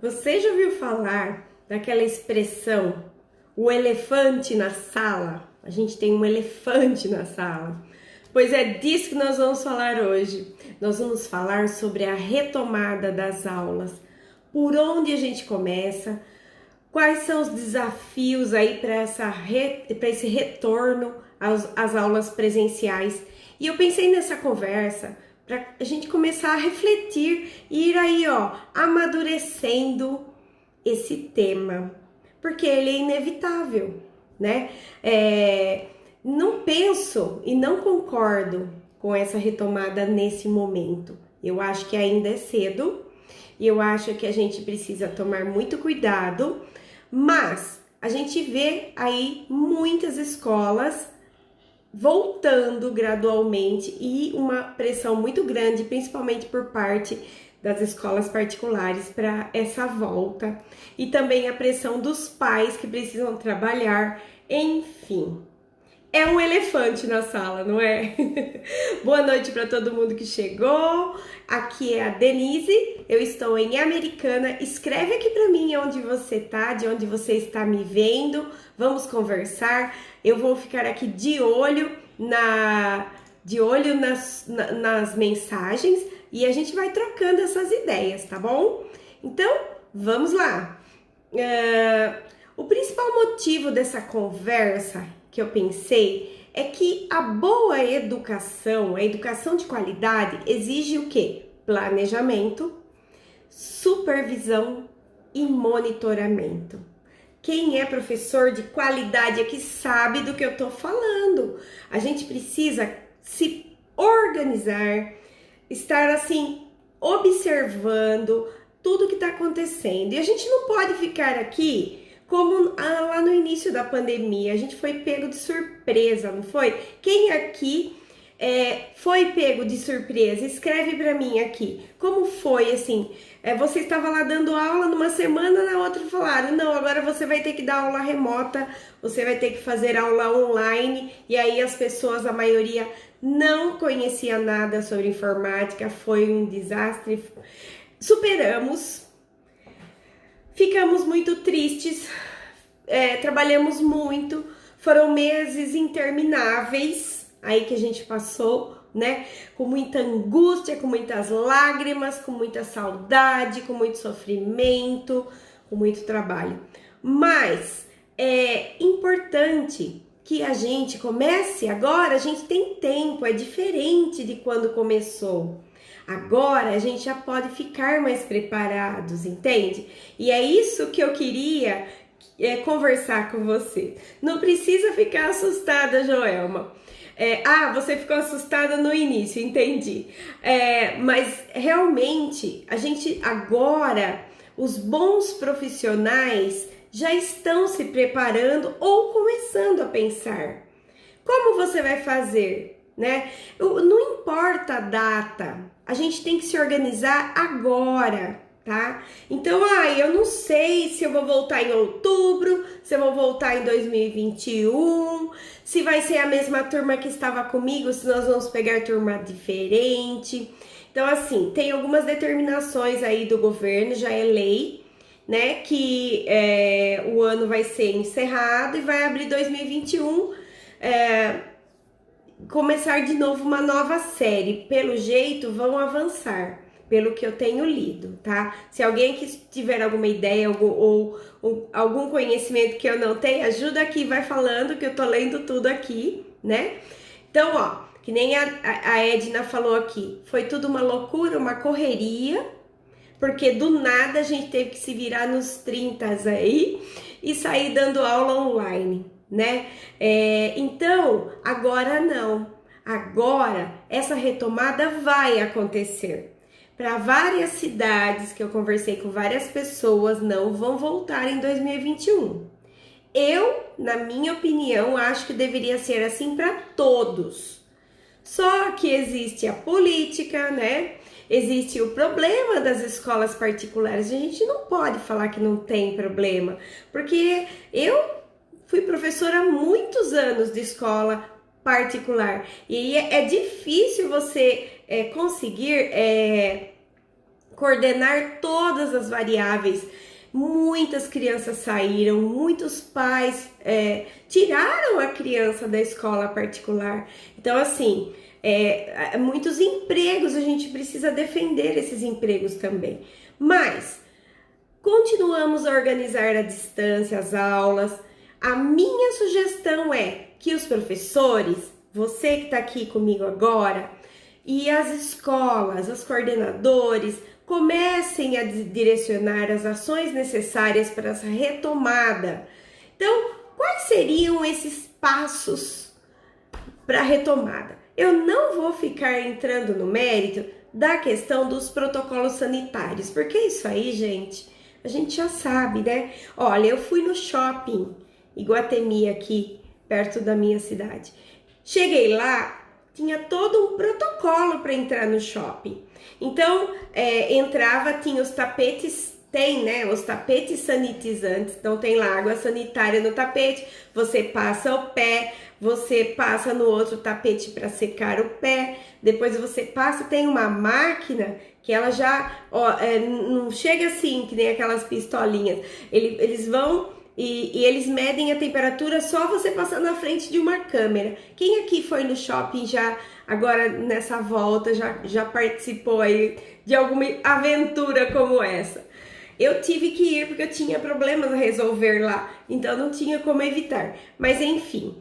Você já ouviu falar daquela expressão, o elefante na sala? A gente tem um elefante na sala. Pois é disso que nós vamos falar hoje. Nós vamos falar sobre a retomada das aulas. Por onde a gente começa? Quais são os desafios aí para esse retorno às aulas presenciais? E eu pensei nessa conversa para a gente começar a refletir e ir aí, amadurecendo esse tema, porque ele é inevitável, né? Não penso e não concordo com essa retomada nesse momento. Eu acho que ainda é cedo e eu acho que a gente precisa tomar muito cuidado, mas a gente vê aí muitas escolas voltando gradualmente e uma pressão muito grande, principalmente por parte das escolas particulares para essa volta e também a pressão dos pais que precisam trabalhar, enfim. É um elefante na sala, não é? Boa noite para todo mundo que chegou. Aqui é a Denise, eu estou em Americana. Escreve aqui para mim onde você tá, de onde você está me vendo. Vamos conversar. Eu vou ficar aqui de olho nas mensagens e a gente vai trocando essas ideias, tá bom? Então, vamos lá. O principal motivo dessa conversa que eu pensei é que a boa educação, a educação de qualidade, exige o quê? Planejamento, supervisão e monitoramento. Quem é professor de qualidade aqui sabe do que eu tô falando. A gente precisa se organizar, estar assim, observando tudo que está acontecendo. E a gente não pode ficar aqui como lá no início da pandemia, a gente foi pego de surpresa, não foi? Quem aqui foi pego de surpresa? Escreve para mim aqui. Como foi assim? Você estava lá dando aula numa semana, na outra falaram, não, agora você vai ter que dar aula remota, você vai ter que fazer aula online, e aí as pessoas, a maioria, não conhecia nada sobre informática, foi um desastre. Superamos, ficamos muito tristes, trabalhamos muito, foram meses intermináveis aí que a gente passou, né? Com muita angústia, com muitas lágrimas, com muita saudade, com muito sofrimento, com muito trabalho. Mas é importante que a gente comece agora, a gente tem tempo, é diferente de quando começou. Agora a gente já pode ficar mais preparados, entende? E é isso que eu queria conversar com você. Não precisa ficar assustada, Joelma. Você ficou assustada no início, entendi. Mas realmente, a gente agora, os bons profissionais já estão se preparando ou começando a pensar. Como você vai fazer, né? Não importa a data, a gente tem que se organizar agora, tá? Então, eu não sei se eu vou voltar em outubro, se eu vou voltar em 2021, se vai ser a mesma turma que estava comigo, se nós vamos pegar turma diferente. Então, assim, tem algumas determinações aí do governo, já é lei, né? Que o ano vai ser encerrado e vai abrir 2021, começar de novo uma nova série. Pelo jeito, vão avançar, pelo que eu tenho lido, tá? Se alguém que tiver alguma ideia ou algum conhecimento que eu não tenho, ajuda aqui, vai falando que eu tô lendo tudo aqui, né? Então, que nem a Edna falou aqui, foi tudo uma loucura, uma correria, porque do nada a gente teve que se virar nos 30 aí e sair dando aula online, né? Então, agora não. Agora, essa retomada vai acontecer. Para várias cidades que eu conversei com várias pessoas, não vão voltar em 2021. Eu, na minha opinião, acho que deveria ser assim para todos. Só que existe a política, né? Existe o problema das escolas particulares. A gente não pode falar que não tem problema, porque eu fui professora há muitos anos de escola particular e é difícil você conseguir coordenar todas as variáveis. Muitas crianças saíram, muitos pais tiraram a criança da escola particular. Então, assim, muitos empregos, a gente precisa defender esses empregos também. Mas continuamos a organizar à distância as aulas. A minha sugestão é que os professores, você que está aqui comigo agora, e as escolas, os coordenadores, comecem a direcionar as ações necessárias para essa retomada. Então, quais seriam esses passos para a retomada? Eu não vou ficar entrando no mérito da questão dos protocolos sanitários, porque isso aí, gente, a gente já sabe, né? Olha, eu fui no shopping Iguatemi aqui, perto da minha cidade. Cheguei lá, tinha todo um protocolo para entrar no shopping. Então, entrava, tinha os tapetes, tem, né, os tapetes sanitizantes. Então, tem lá água sanitária no tapete, você passa o pé, você passa no outro tapete para secar o pé, depois você passa, tem uma máquina que ela já, não chega assim, que nem aquelas pistolinhas, eles vão e eles medem a temperatura só você passando na frente de uma câmera. Quem aqui foi no shopping já, agora nessa volta, já participou aí de alguma aventura como essa? Eu tive que ir porque eu tinha problemas a resolver lá, então não tinha como evitar. Mas enfim,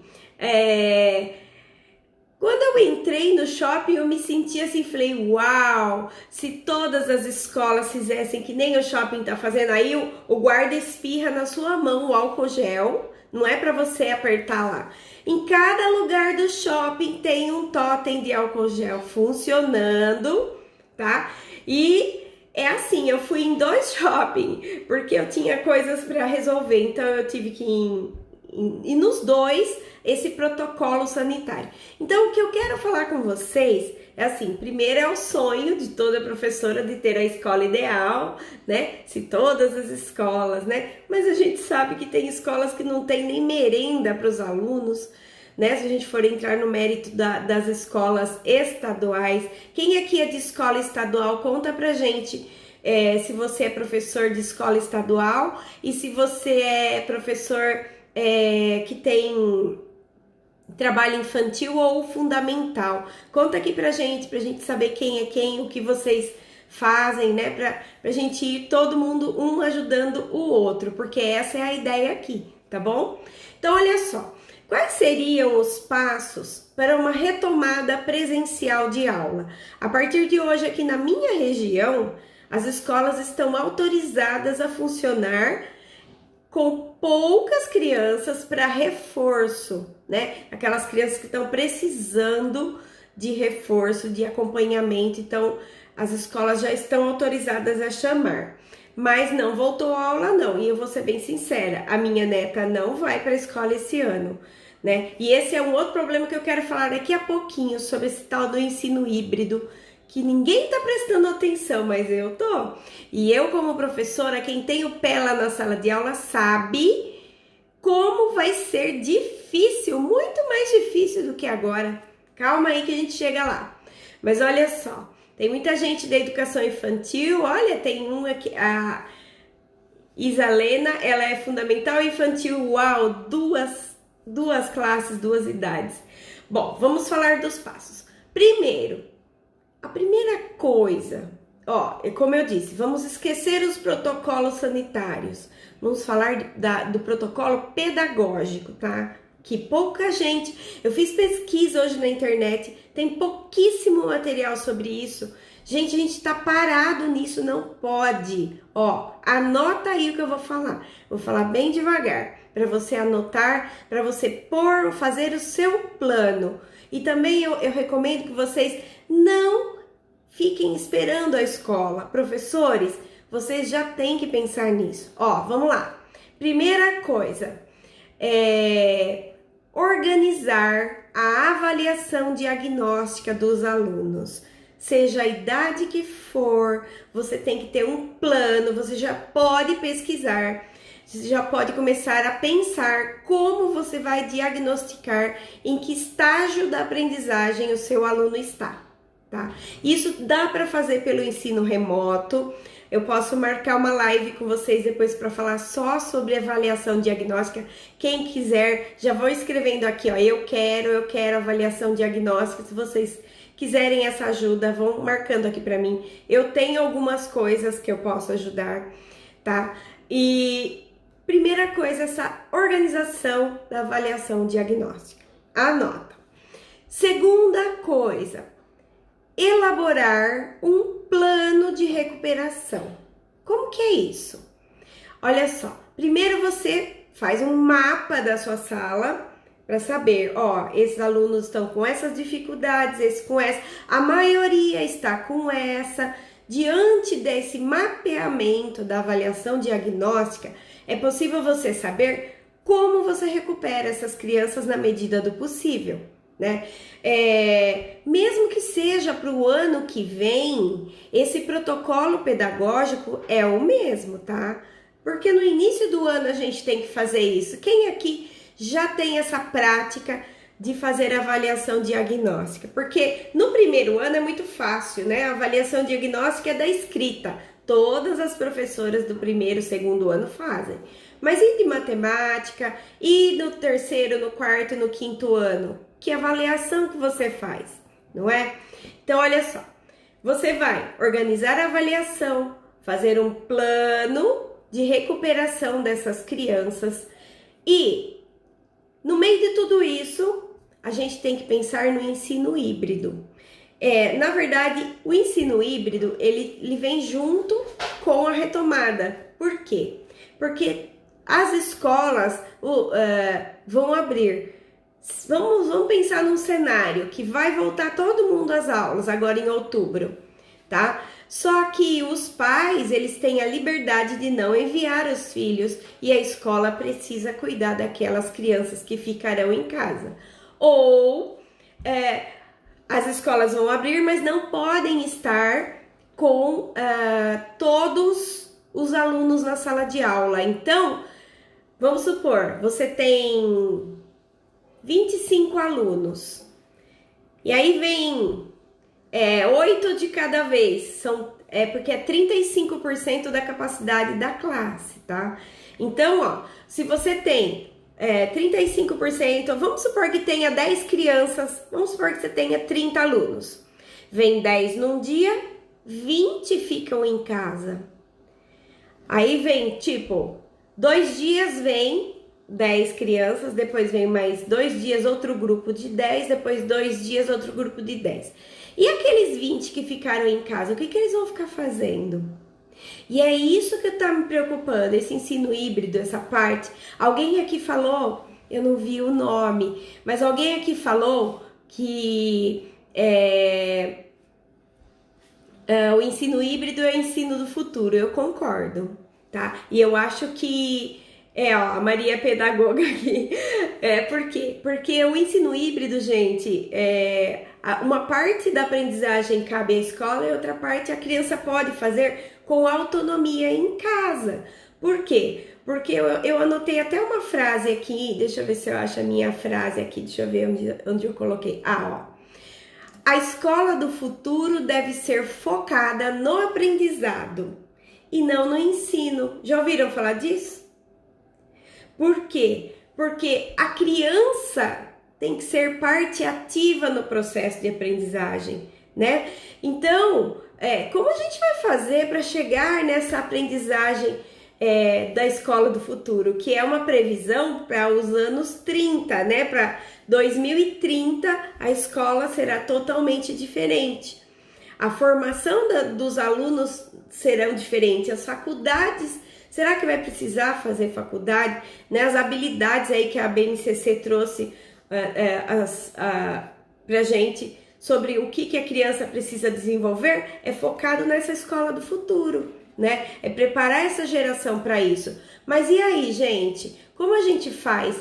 quando eu entrei no shopping, eu me senti assim, falei, uau, se todas as escolas fizessem que nem o shopping tá fazendo, aí o guarda espirra na sua mão o álcool gel, não é para você apertar lá. Em cada lugar do shopping tem um totem de álcool gel funcionando, tá? E é assim, eu fui em 2 shopping, porque eu tinha coisas para resolver, então eu tive que ir nos 2 esse protocolo sanitário. Então, o que eu quero falar com vocês é assim, primeiro é o sonho de toda professora de ter a escola ideal, né? Se todas as escolas, né? Mas a gente sabe que tem escolas que não tem nem merenda para os alunos, né? Se a gente for entrar no mérito das escolas estaduais, quem aqui é de escola estadual, conta pra gente. Se você é professor de escola estadual e se você é professor que tem trabalho infantil ou fundamental. Conta aqui pra gente saber quem é quem, o que vocês fazem, né? Pra gente ir todo mundo um ajudando o outro, porque essa é a ideia aqui, tá bom? Então, olha só, quais seriam os passos para uma retomada presencial de aula? A partir de hoje, aqui na minha região, as escolas estão autorizadas a funcionar com poucas crianças para reforço, né? Aquelas crianças que estão precisando de reforço, de acompanhamento. Então, as escolas já estão autorizadas a chamar. Mas não voltou a aula não. E eu vou ser bem sincera, a minha neta não vai para a escola esse ano, né? E esse é um outro problema que eu quero falar daqui a pouquinho sobre esse tal do ensino híbrido, que ninguém tá prestando atenção, mas eu tô. E eu, como professora, quem tem o pé lá na sala de aula sabe como vai ser difícil, muito mais difícil do que agora. Calma aí que a gente chega lá. Mas olha só, tem muita gente da educação infantil, olha, tem uma aqui, a Isalena, ela é fundamental e infantil, uau, duas classes, 2 idades. Bom, vamos falar dos passos. Primeiro, a primeira coisa, como eu disse, vamos esquecer os protocolos sanitários. Vamos falar do protocolo pedagógico, tá? Que pouca gente... Eu fiz pesquisa hoje na internet, tem pouquíssimo material sobre isso. Gente, a gente tá parado nisso, não pode. Anota aí o que eu vou falar. Vou falar bem devagar, para você anotar, para você fazer o seu plano. E também eu recomendo que vocês não fiquem esperando a escola. Professores, vocês já têm que pensar nisso. Vamos lá. Primeira coisa, organizar a avaliação diagnóstica dos alunos. Seja a idade que for, você tem que ter um plano, você já pode pesquisar. Você já pode começar a pensar como você vai diagnosticar, em que estágio da aprendizagem o seu aluno está, tá? Isso dá para fazer pelo ensino remoto. Eu posso marcar uma live com vocês depois para falar só sobre avaliação diagnóstica. Quem quiser, já vou escrevendo aqui, ó, eu quero avaliação diagnóstica. Se vocês quiserem essa ajuda, vão marcando aqui para mim. Eu tenho algumas coisas que eu posso ajudar, tá? E primeira coisa, essa organização da avaliação diagnóstica. Anota. Segunda coisa, elaborar um plano de recuperação. Como que é isso? Olha só, primeiro você faz um mapa da sua sala para saber, ó, esses alunos estão com essas dificuldades, esse com essa, a maioria está com essa. Diante desse mapeamento da avaliação diagnóstica, é possível você saber como você recupera essas crianças na medida do possível, né? Mesmo que seja para o ano que vem, esse protocolo pedagógico é o mesmo, tá? Porque no início do ano a gente tem que fazer isso. Quem aqui já tem essa prática de fazer avaliação diagnóstica? Porque no primeiro ano é muito fácil, né? A avaliação diagnóstica é da escrita. Todas as professoras do primeiro, segundo ano fazem. Mas e de matemática? E no terceiro, no quarto e no quinto ano? Que avaliação que você faz, não é? Então, olha só. Você vai organizar a avaliação, fazer um plano de recuperação dessas crianças e, no meio de tudo isso, a gente tem que pensar no ensino híbrido. Na verdade, o ensino híbrido, ele vem junto com a retomada. Por quê? Porque as escolas vão abrir. Vamos pensar num cenário que vai voltar todo mundo às aulas agora em outubro, tá? Só que os pais, eles têm a liberdade de não enviar os filhos e a escola precisa cuidar daquelas crianças que ficarão em casa. Ou as escolas vão abrir, mas não podem estar com todos os alunos na sala de aula. Então, vamos supor, você tem 25 alunos. E aí vem 8 de cada vez. Porque é 35% da capacidade da classe, tá? Então, ó, se você tem 35%, vamos supor que tenha 10 crianças, vamos supor que você tenha 30 alunos. Vem 10 num dia, 20 ficam em casa. Aí vem, 2 dias vem 10 crianças, depois vem mais 2 dias outro grupo de 10, depois 2 dias outro grupo de 10. E aqueles 20 que ficaram em casa, o que eles vão ficar fazendo? E é isso que tá me preocupando, esse ensino híbrido, essa parte. Alguém aqui falou, eu não vi o nome, mas alguém aqui falou que o ensino híbrido é o ensino do futuro. Eu concordo, tá? E eu acho que a Maria é pedagoga aqui. Por quê? Porque o ensino híbrido, gente, uma parte da aprendizagem cabe à escola e outra parte a criança pode fazer com autonomia em casa. Por quê? Porque eu anotei até uma frase aqui, deixa eu ver se eu acho a minha frase aqui, deixa eu ver onde eu coloquei. A escola do futuro deve ser focada no aprendizado e não no ensino. Já ouviram falar disso? Por quê? Porque a criança tem que ser parte ativa no processo de aprendizagem, né? Então, como a gente vai fazer para chegar nessa aprendizagem da escola do futuro, que é uma previsão para os anos 30, né? Para 2030, a escola será totalmente diferente. A formação dos alunos serão diferentes, as faculdades. Será que vai precisar fazer faculdade? Né? As habilidades aí que a BNCC trouxe pra gente sobre o que a criança precisa desenvolver é focado nessa escola do futuro, né? É preparar essa geração para isso. Mas e aí, gente? Como a gente faz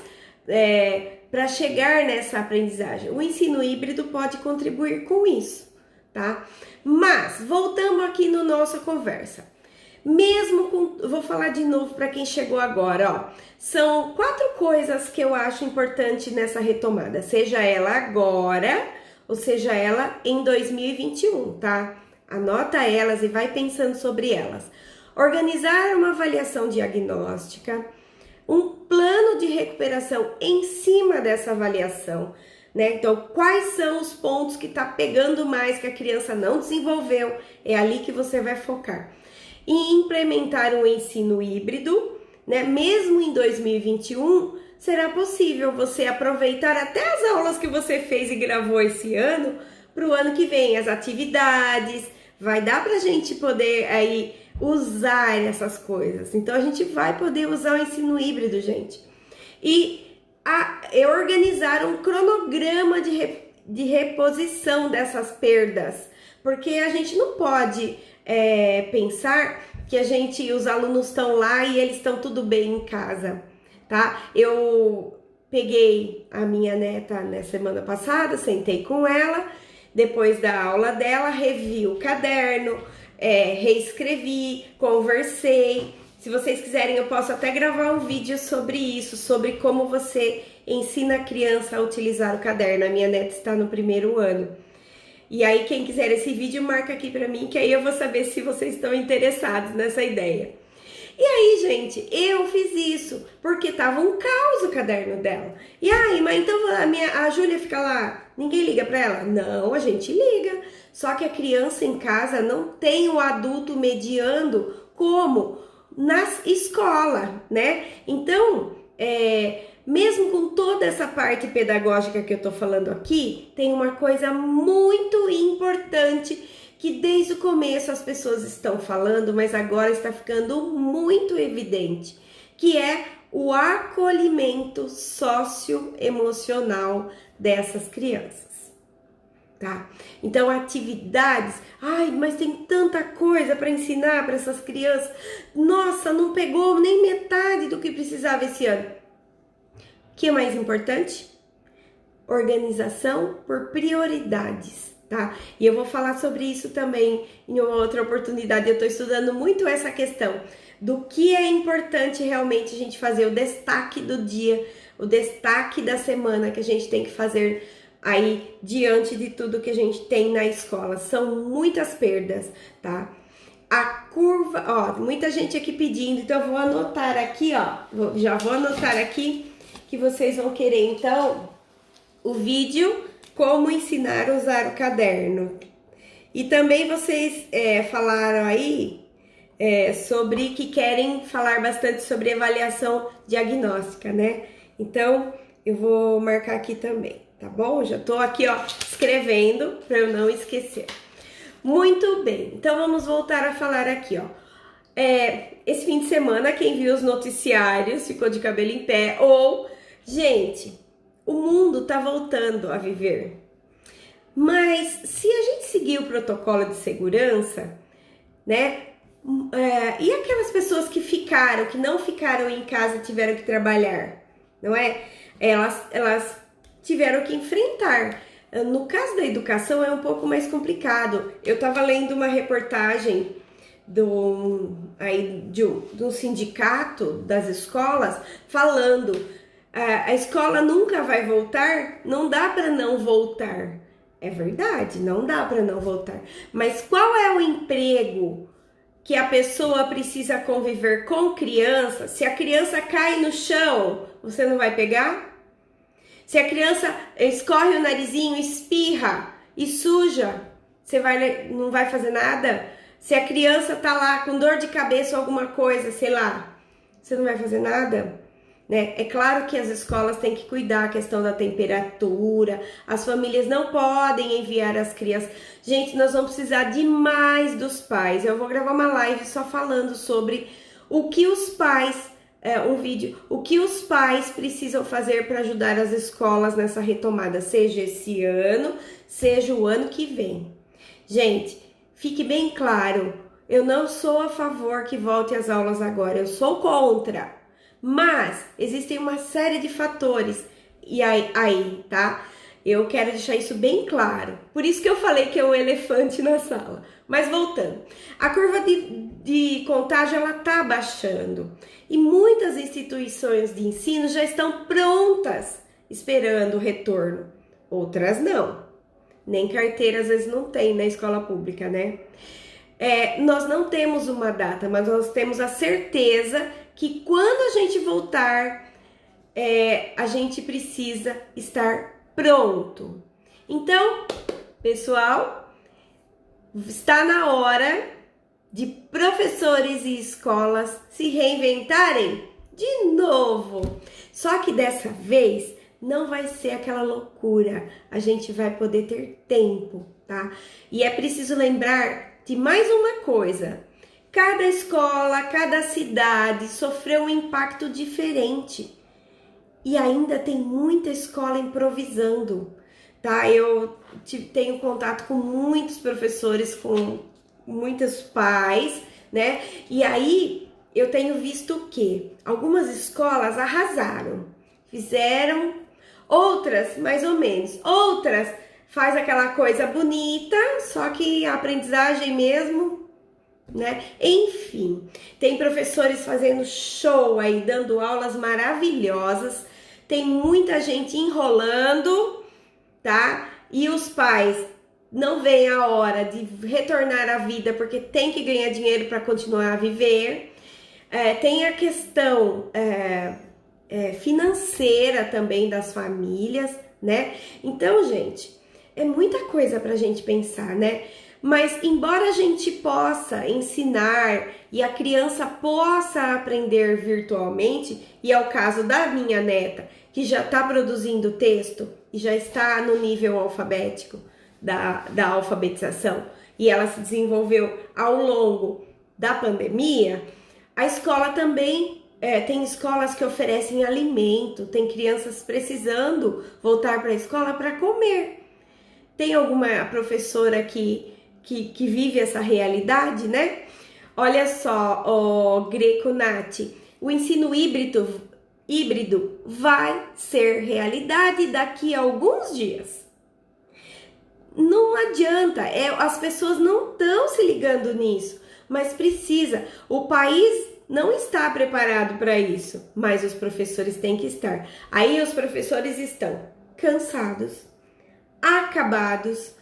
para chegar nessa aprendizagem? O ensino híbrido pode contribuir com isso, tá? Mas, voltamos aqui na nossa conversa. Vou falar de novo para quem chegou agora, ó. São 4 coisas que eu acho importante nessa retomada, seja ela agora ou seja, ela em 2021, tá? Anota elas e vai pensando sobre elas. Organizar uma avaliação diagnóstica, um plano de recuperação em cima dessa avaliação, né? Então, quais são os pontos que tá pegando mais, que a criança não desenvolveu? É ali que você vai focar. E implementar um ensino híbrido, né? Mesmo em 2021, será possível você aproveitar até as aulas que você fez e gravou esse ano para o ano que vem, as atividades, vai dar pra gente poder aí usar essas coisas. Então a gente vai poder usar o ensino híbrido, gente. E organizar um cronograma de reposição dessas perdas, porque a gente não pode pensar que os alunos estão lá e eles estão tudo bem em casa, tá? Eu peguei a minha neta na semana passada, sentei com ela, depois da aula dela, revi o caderno, reescrevi, conversei. Se vocês quiserem, eu posso até gravar um vídeo sobre isso, sobre como você ensina a criança a utilizar o caderno. A minha neta está no 1º ano. E aí, quem quiser esse vídeo, marca aqui pra mim, que aí eu vou saber se vocês estão interessados nessa ideia. E aí, gente, eu fiz isso, porque tava um caos o caderno dela. E aí, mas então a Júlia fica lá, ninguém liga pra ela? Não, a gente liga. Só que a criança em casa não tem o adulto mediando como na escola, né? Então, mesmo com toda essa parte pedagógica que eu tô falando aqui, tem uma coisa muito importante que desde o começo as pessoas estão falando, mas agora está ficando muito evidente, que é o acolhimento socioemocional dessas crianças, tá? Então, atividades, mas tem tanta coisa para ensinar para essas crianças, nossa, não pegou nem metade do que precisava esse ano. O que é mais importante? Organização por prioridades, tá? E eu vou falar sobre isso também em uma outra oportunidade. Eu tô estudando muito essa questão do que é importante realmente a gente fazer, o destaque do dia, o destaque da semana que a gente tem que fazer aí diante de tudo que a gente tem na escola. São muitas perdas, tá? A curva, muita gente aqui pedindo, então eu vou anotar aqui, já vou anotar aqui que vocês vão querer, então, o vídeo como ensinar a usar o caderno. E também vocês falaram aí sobre que querem falar bastante sobre avaliação diagnóstica, né? Então, eu vou marcar aqui também, tá bom? Já tô aqui, escrevendo para eu não esquecer. Muito bem, então vamos voltar a falar aqui, esse fim de semana, quem viu os noticiários ficou de cabelo em pé, gente, o mundo tá voltando a viver. Mas se a gente seguir o protocolo de segurança, né? E aquelas pessoas que não ficaram em casa, tiveram que trabalhar, não é? Elas tiveram que enfrentar. No caso da educação é um pouco mais complicado. Eu tava lendo uma reportagem de um sindicato das escolas falando a escola nunca vai voltar, não dá para não voltar. É verdade, não dá para não voltar. Mas qual é o emprego que a pessoa precisa conviver com criança? Se a criança cai no chão, você não vai pegar? Se a criança escorre o narizinho, espirra e suja, você não vai fazer nada? Se a criança tá lá com dor de cabeça ou alguma coisa, sei lá, você não vai fazer nada? Né? É claro que as escolas têm que cuidar a questão da temperatura, as famílias não podem enviar as crianças. Gente, nós vamos precisar demais dos pais. Eu vou gravar uma live só falando sobre o que os pais, o que os pais precisam fazer para ajudar as escolas nessa retomada, seja esse ano, seja o ano que vem. Gente, fique bem claro, eu não sou a favor que volte às aulas agora, eu sou contra. Mas existem uma série de fatores e aí, tá? Eu quero deixar isso bem claro. Por isso que eu falei que é um elefante na sala. Mas voltando, a curva de contágio ela tá baixando e muitas instituições de ensino já estão prontas esperando o retorno. Outras não. Nem carteira às vezes não tem na escola pública, né? Nós não temos uma data, mas nós temos a certeza que quando a gente voltar, a gente precisa estar pronto. Então, pessoal, está na hora de professores e escolas se reinventarem de novo. Só que dessa vez não vai ser aquela loucura. A gente vai poder ter tempo, tá? E é preciso lembrar de mais uma coisa. Cada escola, cada cidade sofreu um impacto diferente. E ainda tem muita escola improvisando, tá? Eu tenho contato com muitos professores, com muitos pais, né? E aí eu tenho visto que algumas escolas arrasaram, fizeram, outras mais ou menos, outras faz aquela coisa bonita, só que a aprendizagem mesmo, né? Enfim, tem professores fazendo show aí, dando aulas maravilhosas, tem muita gente enrolando, tá? E os pais não veem a hora de retornar à vida porque tem que ganhar dinheiro para continuar a viver. Tem a questão financeira também das famílias, né? Então, gente, é muita coisa para a gente pensar, né? Mas embora a gente possa ensinar e a criança possa aprender virtualmente, e é o caso da minha neta, que já está produzindo texto e já está no nível alfabético da alfabetização, e ela se desenvolveu ao longo da pandemia, a escola também tem escolas que oferecem alimento, tem crianças precisando voltar para a escola para comer. Tem alguma professora que vive essa realidade, né? Olha só, Greco Nati, o ensino híbrido vai ser realidade daqui a alguns dias. Não adianta, as pessoas não estão se ligando nisso, mas precisa. O país não está preparado para isso, mas os professores têm que estar. Aí os professores estão cansados, acabados,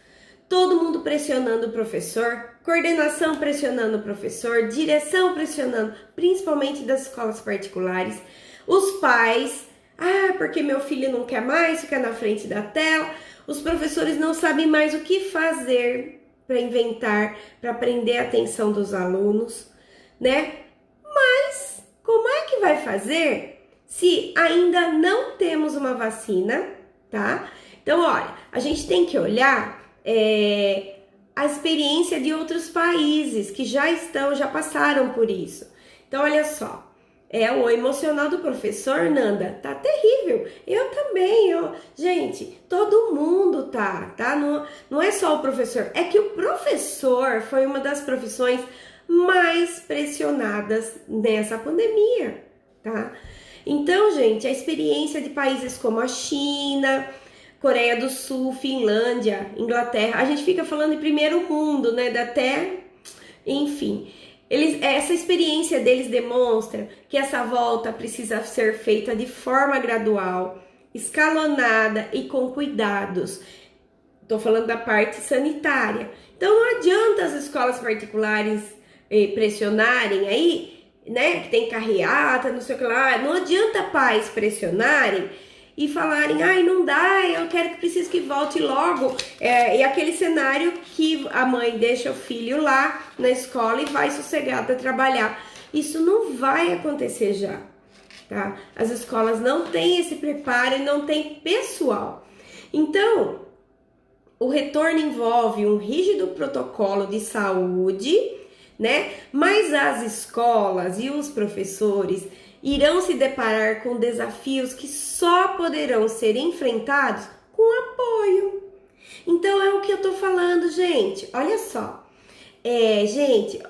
todo mundo pressionando o professor, coordenação pressionando o professor, direção pressionando, principalmente das escolas particulares, os pais, porque meu filho não quer mais ficar na frente da tela, os professores não sabem mais o que fazer para inventar, para prender a atenção dos alunos, né? Mas como é que vai fazer se ainda não temos uma vacina, tá? Então, olha, a gente tem que olhar a experiência de outros países que já passaram por isso. Então, olha só, o emocional do professor, Nanda, tá terrível. Eu também, gente, todo mundo tá? Não é só o professor, é que o professor foi uma das profissões mais pressionadas nessa pandemia, tá? Então, gente, a experiência de países como a China, Coreia do Sul, Finlândia, Inglaterra, a gente fica falando em primeiro mundo, né? Enfim, essa experiência deles demonstra que essa volta precisa ser feita de forma gradual, escalonada e com cuidados. Tô falando da parte sanitária. Então não adianta as escolas particulares pressionarem aí, né? Que tem carreata, não sei o que lá. Não adianta pais pressionarem e falarem, não dá, eu quero que precise que volte logo. E aquele cenário que a mãe deixa o filho lá na escola e vai sossegada trabalhar. Isso não vai acontecer já, tá? As escolas não têm esse preparo e não tem pessoal. Então, o retorno envolve um rígido protocolo de saúde, né? Mas as escolas e os professores irão se deparar com desafios que só poderão ser enfrentados com apoio. Então é o que eu tô falando, gente. Olha só. Gente,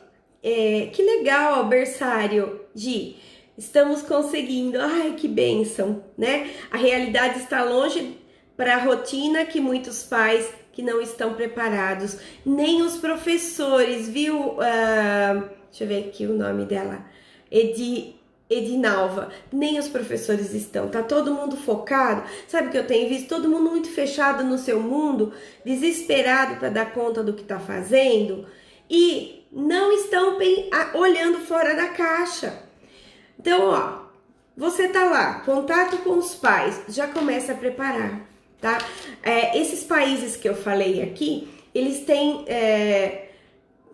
que legal, berçário Gi. Estamos conseguindo. Ai, que bênção, né? A realidade está longe para a rotina que muitos pais que não estão preparados, nem os professores, viu? Deixa eu ver aqui o nome dela. Edinalva, nem os professores estão, tá todo mundo focado. Sabe o que eu tenho visto? Todo mundo muito fechado no seu mundo, desesperado para dar conta do que tá fazendo e não estão olhando fora da caixa. Então, ó, você tá lá, contato com os pais, já começa a preparar, tá? Esses países que eu falei aqui, eles têm...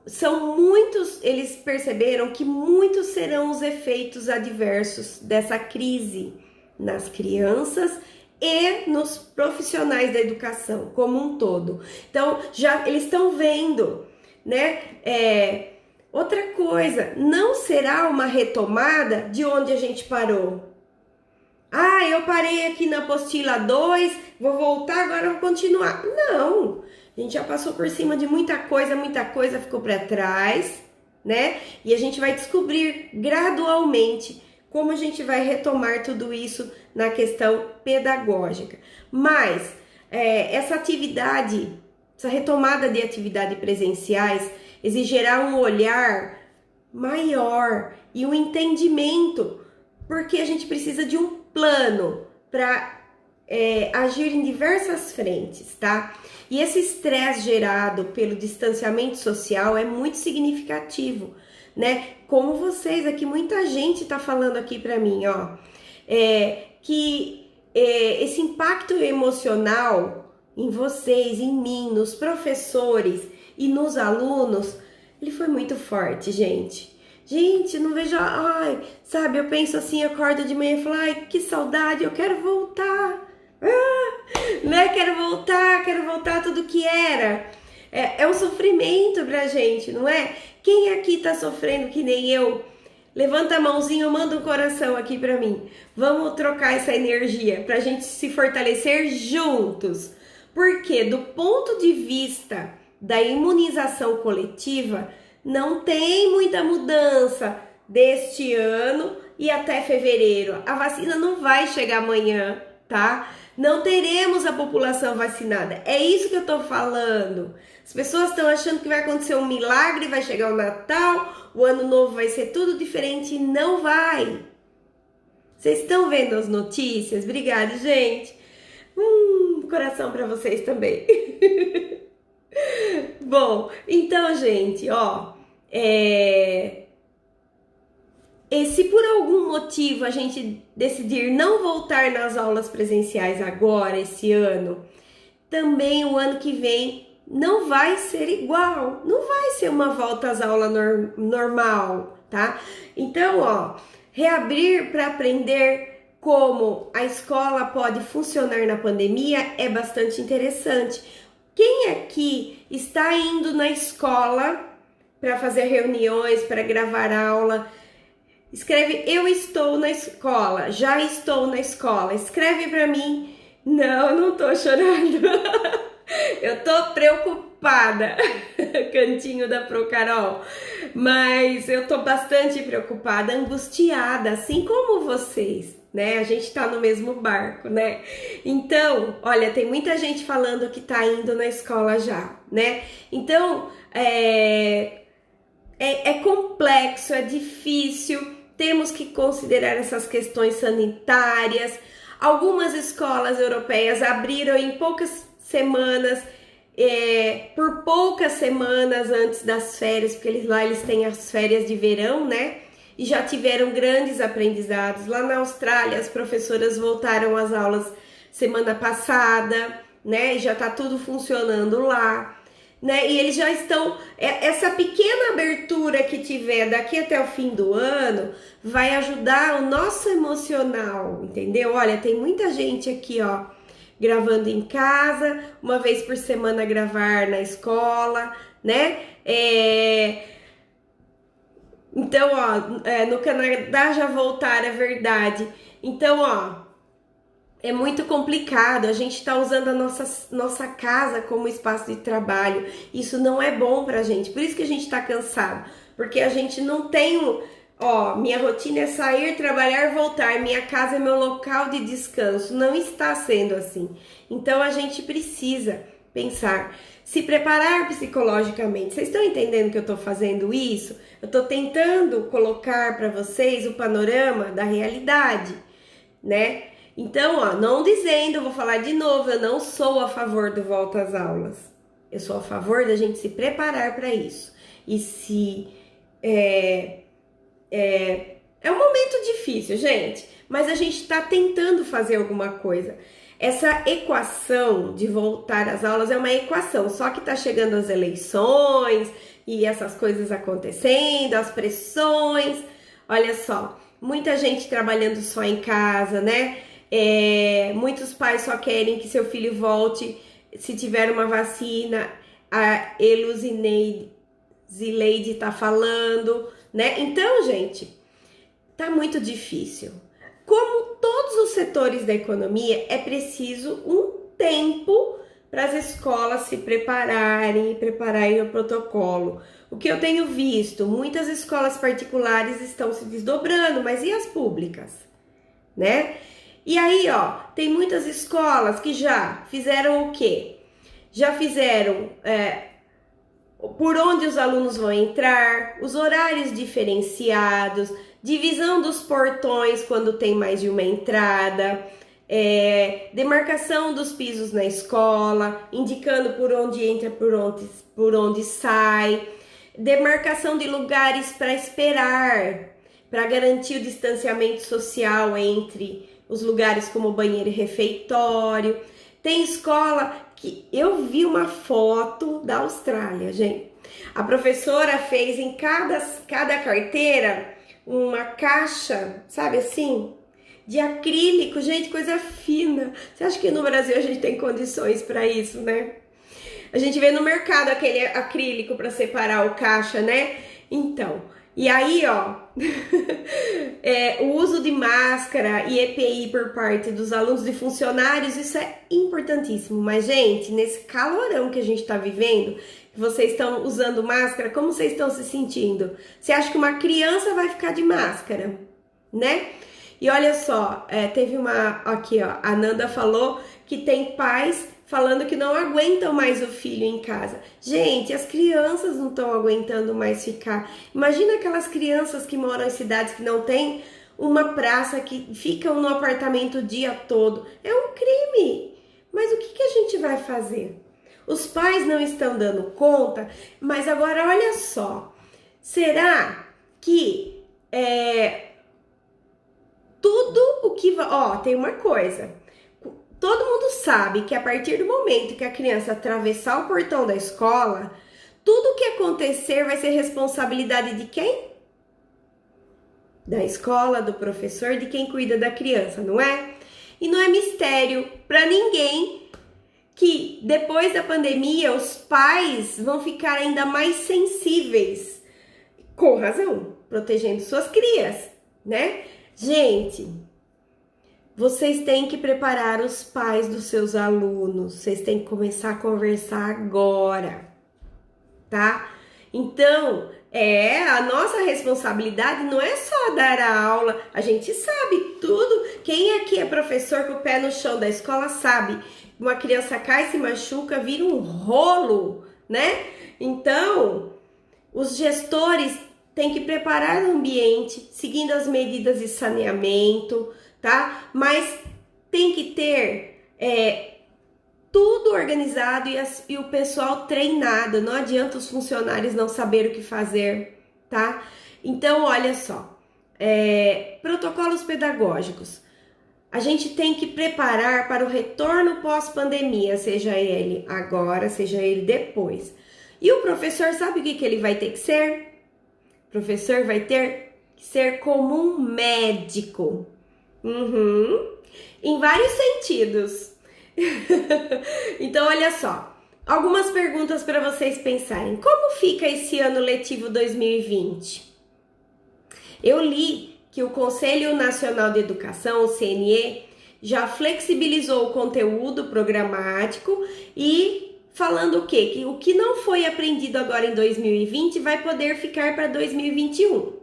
são muitos, eles perceberam que muitos serão os efeitos adversos dessa crise nas crianças e nos profissionais da educação como um todo. Então, já eles estão vendo, né? Outra coisa, não será uma retomada de onde a gente parou. Ah, eu parei aqui na apostila 2, vou voltar, agora vou continuar. Não! A gente já passou por cima de muita coisa ficou para trás, né? E a gente vai descobrir gradualmente como a gente vai retomar tudo isso na questão pedagógica. Mas essa atividade, essa retomada de atividades presenciais exigirá um olhar maior e um entendimento, porque a gente precisa de um plano para agir em diversas frentes, tá? E esse estresse gerado pelo distanciamento social é muito significativo, né? Como vocês aqui, muita gente tá falando aqui para mim, ó, que esse impacto emocional em vocês, em mim, nos professores e nos alunos, ele foi muito forte, gente. Gente, não vejo... Ai, sabe, eu penso assim, acordo de manhã e falo, ai, que saudade, eu quero voltar. Né? Quero voltar tudo que era. É um sofrimento pra gente, não é? Quem aqui tá sofrendo que nem eu? Levanta a mãozinha, manda um coração aqui pra mim. Vamos trocar essa energia pra gente se fortalecer juntos. Porque do ponto de vista da imunização coletiva, não tem muita mudança deste ano e até fevereiro. A vacina não vai chegar amanhã, tá? Não teremos a população vacinada. É isso que eu tô falando. As pessoas estão achando que vai acontecer um milagre, vai chegar o Natal, o Ano Novo vai ser tudo diferente. Não vai. Vocês estão vendo as notícias? Obrigada, gente. Coração para vocês também. Bom, então, gente, ó, se por algum motivo a gente decidir não voltar nas aulas presenciais agora, esse ano, também o ano que vem não vai ser igual, não vai ser uma volta às aulas normal, tá? Então, ó, reabrir para aprender como a escola pode funcionar na pandemia é bastante interessante. Quem aqui está indo na escola para fazer reuniões, para gravar aula? Escreve, eu estou na escola, já estou na escola. Escreve para mim. Não, não tô chorando. Eu tô preocupada. Cantinho da Pro Carol. Mas eu tô bastante preocupada, angustiada, assim como vocês, né? A gente tá no mesmo barco, né? Então, olha, tem muita gente falando que tá indo na escola já, né? Então, é complexo, é difícil. Temos que considerar essas questões sanitárias. Algumas escolas europeias abriram em poucas semanas, por poucas semanas antes das férias, porque eles têm as férias de verão, né? E já tiveram grandes aprendizados. Lá na Austrália, as professoras voltaram às aulas semana passada, né? E já tá tudo funcionando lá. Né? E eles já estão, essa pequena abertura que tiver daqui até o fim do ano vai ajudar o nosso emocional, entendeu? Olha, tem muita gente aqui, ó, gravando em casa, uma vez por semana gravar na escola, né? Então, ó, no Canadá já voltaram, é verdade. Então, ó, é muito complicado, a gente tá usando a nossa casa como espaço de trabalho. Isso não é bom pra gente, por isso que a gente tá cansado. Porque a gente não tem, ó, minha rotina é sair, trabalhar, voltar. Minha casa é meu local de descanso. Não está sendo assim. Então a gente precisa pensar, se preparar psicologicamente. Vocês estão entendendo que eu estou fazendo isso? Eu estou tentando colocar para vocês o panorama da realidade, né? Então, ó, não dizendo, vou falar de novo, eu não sou a favor do volta às aulas. Eu sou a favor da gente se preparar para isso. E se é um momento difícil, gente, mas a gente está tentando fazer alguma coisa. Essa equação de voltar às aulas é uma equação, só que tá chegando as eleições e essas coisas acontecendo, as pressões. Olha só, muita gente trabalhando só em casa, né? Muitos pais só querem que seu filho volte se tiver uma vacina. A Zileide tá falando, né? Então, gente, tá muito difícil. Como todos os setores da economia, é preciso um tempo para as escolas se prepararem e prepararem o protocolo. O que eu tenho visto, muitas escolas particulares estão se desdobrando, mas e as públicas, né? E aí, ó, tem muitas escolas que já fizeram o quê? Já fizeram por onde os alunos vão entrar, os horários diferenciados, divisão dos portões quando tem mais de uma entrada, demarcação dos pisos na escola, indicando por onde entra, por onde sai, demarcação de lugares para esperar, para garantir o distanciamento social entre os lugares como banheiro e refeitório. Tem escola que eu vi uma foto da Austrália, gente. A professora fez em cada carteira uma caixa, sabe assim, de acrílico, gente, coisa fina. Você acha que no Brasil a gente tem condições para isso, né? A gente vê no mercado aquele acrílico para separar o caixa, né? Então, e aí, ó, o uso de máscara e EPI por parte dos alunos e funcionários, isso é importantíssimo. Mas, gente, nesse calorão que a gente tá vivendo, vocês estão usando máscara, como vocês estão se sentindo? Você acha que uma criança vai ficar de máscara, né? E olha só, teve aqui ó, a Nanda falou que tem pais falando que não aguentam mais o filho em casa. Gente, as crianças não estão aguentando mais ficar. Imagina aquelas crianças que moram em cidades que não tem uma praça, que ficam no apartamento o dia todo. É um crime. Mas o que a gente vai fazer? Os pais não estão dando conta, mas agora olha só. Será que tudo o que... Ó, tem uma coisa. Todo mundo sabe que a partir do momento que a criança atravessar o portão da escola, tudo que acontecer vai ser responsabilidade de quem? Da escola, do professor, de quem cuida da criança, não é? E não é mistério para ninguém que depois da pandemia os pais vão ficar ainda mais sensíveis, com razão, protegendo suas crias, né? Gente, vocês têm que preparar os pais dos seus alunos, vocês têm que começar a conversar agora, tá? Então, a nossa responsabilidade não é só dar a aula, a gente sabe tudo. Quem aqui é professor com o pé no chão da escola sabe, uma criança cai, se machuca, vira um rolo, né? Então, os gestores têm que preparar o ambiente, seguindo as medidas de saneamento, tá? Mas tem que ter tudo organizado e o pessoal treinado. Não adianta os funcionários não saber o que fazer, tá? Então, olha só, protocolos pedagógicos. A gente tem que preparar para o retorno pós-pandemia, seja ele agora, seja ele depois. E o professor, sabe o que ele vai ter que ser? O professor vai ter que ser como um médico. Em vários sentidos. Então, olha só, algumas perguntas para vocês pensarem. Como fica esse ano letivo 2020? Eu li que o Conselho Nacional de Educação, o CNE, já flexibilizou o conteúdo programático e falando o quê? Que o que não foi aprendido agora em 2020 vai poder ficar para 2021.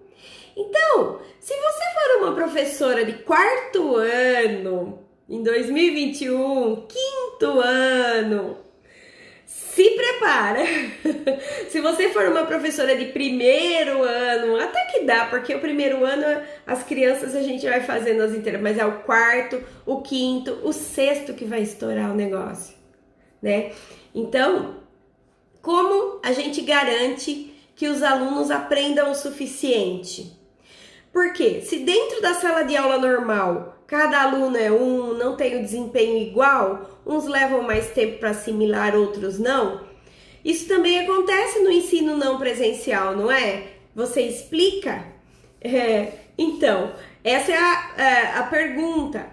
Então, se você for uma professora de quarto ano, em 2021, quinto ano, se prepara. Se você for uma professora de primeiro ano, até que dá, porque o primeiro ano as crianças a gente vai fazendo as inteiras, mas é o quarto, o quinto, o sexto que vai estourar o negócio, né? Então, como a gente garante que os alunos aprendam o suficiente? Porque se dentro da sala de aula normal, cada aluno é um, não tem o desempenho igual, uns levam mais tempo para assimilar, outros não. Isso também acontece no ensino não presencial, não é? Você explica? Então, essa é a pergunta.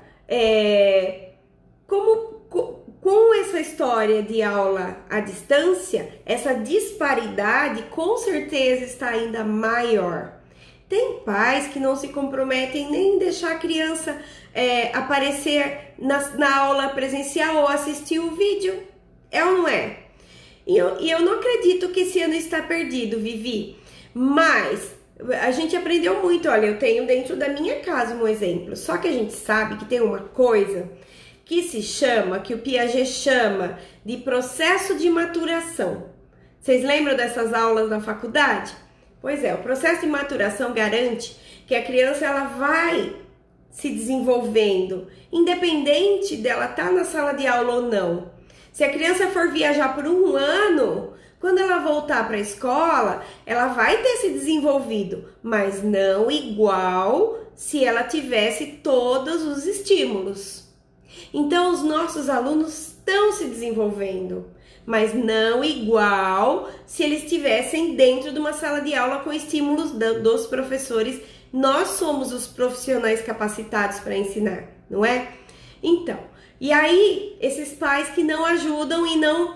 Com essa história de aula à distância, essa disparidade com certeza está ainda maior. Tem pais que não se comprometem nem em deixar a criança aparecer na aula presencial ou assistir o vídeo. É ou não é? E eu não acredito que esse ano está perdido, Vivi. Mas a gente aprendeu muito. Olha, eu tenho dentro da minha casa um exemplo. Só que a gente sabe que tem uma coisa que se chama, que o Piaget chama de processo de maturação. Vocês lembram dessas aulas na faculdade? Pois é, o processo de maturação garante que a criança ela vai se desenvolvendo, independente dela estar na sala de aula ou não. Se a criança for viajar por um ano, quando ela voltar para a escola, ela vai ter se desenvolvido, mas não igual se ela tivesse todos os estímulos. Então, os nossos alunos estão se desenvolvendo, mas não igual se eles estivessem dentro de uma sala de aula com estímulos dos professores. Nós somos os profissionais capacitados para ensinar, não é? Então, e aí esses pais que não ajudam e não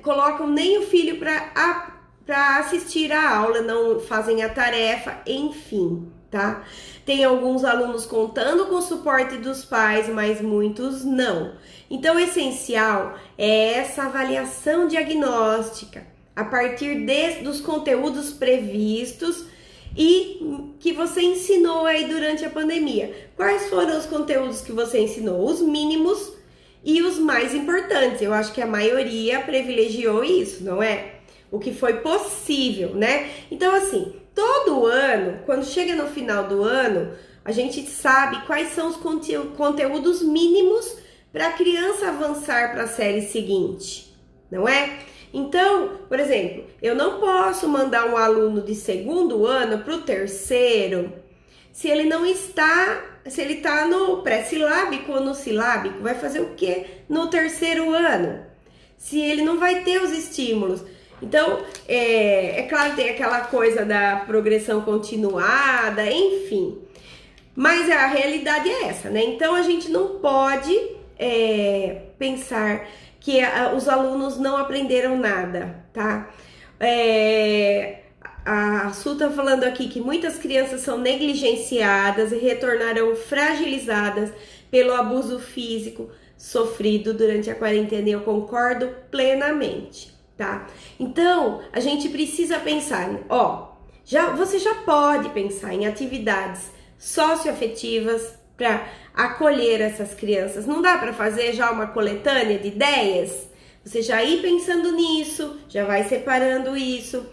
colocam nem o filho para assistir a aula, não fazem a tarefa, enfim, tá? Tem alguns alunos contando com o suporte dos pais, mas muitos não. Então, o essencial é essa avaliação diagnóstica a partir dos conteúdos previstos e que você ensinou aí durante a pandemia. Quais foram os conteúdos que você ensinou? Os mínimos e os mais importantes. Eu acho que a maioria privilegiou isso, não é? O que foi possível, né? Então, assim, todo ano, quando chega no final do ano, a gente sabe quais são os conteúdos mínimos para a criança avançar para a série seguinte, não é? Então, por exemplo, eu não posso mandar um aluno de segundo ano para o terceiro se ele não está, se ele está no pré-silábico ou no silábico, vai fazer o quê no terceiro ano? Se ele não vai ter os estímulos. Então, é claro, tem aquela coisa da progressão continuada, enfim. Mas a realidade é essa, né? Então, a gente não pode pensar que os alunos não aprenderam nada, tá? A Su tá falando aqui que muitas crianças são negligenciadas e retornarão fragilizadas pelo abuso físico sofrido durante a quarentena. E eu concordo plenamente, tá? Então, a gente precisa pensar, você já pode pensar em atividades socioafetivas para acolher essas crianças. Não dá para fazer já uma coletânea de ideias? Você já ir pensando nisso, já vai separando isso.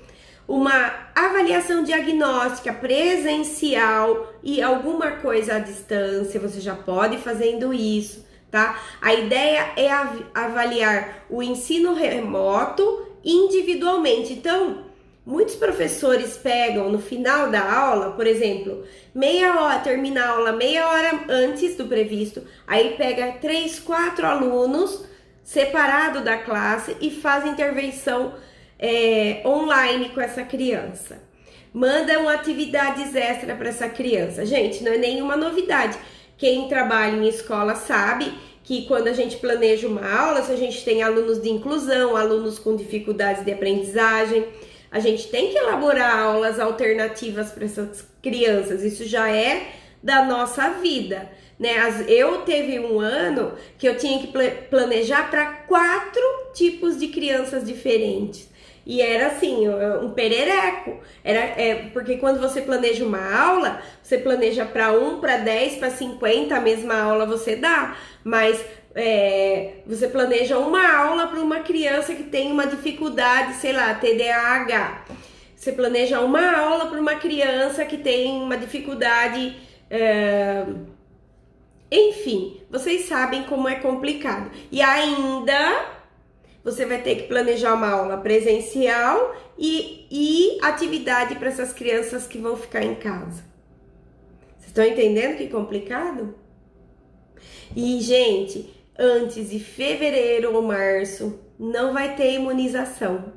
Uma avaliação diagnóstica presencial e alguma coisa à distância, você já pode ir fazendo isso, tá? A ideia é avaliar o ensino remoto individualmente. Então, muitos professores pegam no final da aula, por exemplo, termina a aula meia hora antes do previsto, aí pega 3, 4 alunos separado da classe e faz intervenção online com essa criança. Mandam atividades extra para essa criança. Gente, não é nenhuma novidade. Quem trabalha em escola sabe que quando a gente planeja uma aula, se a gente tem alunos de inclusão, alunos com dificuldades de aprendizagem, a gente tem que elaborar aulas alternativas para essas crianças. Isso já é da nossa vida, né? Eu teve um ano que eu tinha que planejar para 4 tipos de crianças diferentes. E era assim, um perereco. Porque quando você planeja uma aula, você planeja para 1, para 10, para 50, a mesma aula você dá. Mas Você planeja uma aula para uma criança que tem uma dificuldade, sei lá, TDAH. Você planeja uma aula para uma criança que tem uma dificuldade, enfim, vocês sabem como é complicado. E ainda você vai ter que planejar uma aula presencial e atividade para essas crianças que vão ficar em casa. Vocês estão entendendo que complicado? E, gente, antes de fevereiro ou março, não vai ter imunização.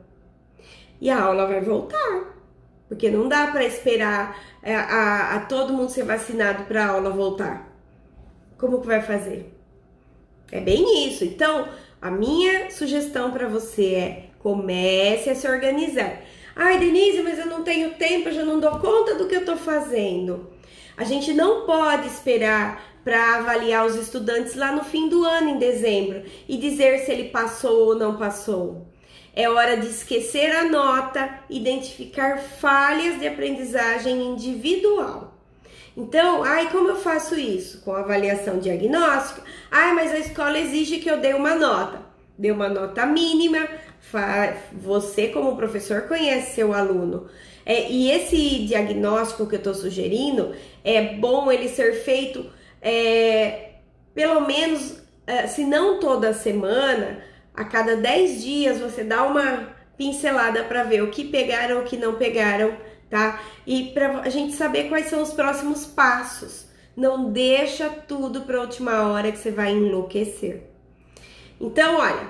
E a aula vai voltar. Porque não dá para esperar a todo mundo ser vacinado para a aula voltar. Como que vai fazer? É bem isso. Então, a minha sugestão para você é: comece a se organizar. Ai, Denise, mas eu não tenho tempo, eu já não dou conta do que eu tô fazendo. A gente não pode esperar para avaliar os estudantes lá no fim do ano, em dezembro, e dizer se ele passou ou não passou. É hora de esquecer a nota, identificar falhas de aprendizagem individual. Então, como eu faço isso? Com avaliação diagnóstica? Mas a escola exige que eu dê uma nota. Dê uma nota mínima. Você, como professor, conhece seu aluno. E esse diagnóstico que eu estou sugerindo, é bom ele ser feito pelo menos, se não toda semana, a cada 10 dias você dá uma pincelada para ver o que pegaram, o que não pegaram, tá? E para a gente saber quais são os próximos passos. Não deixa tudo para a última hora que você vai enlouquecer. Então, olha,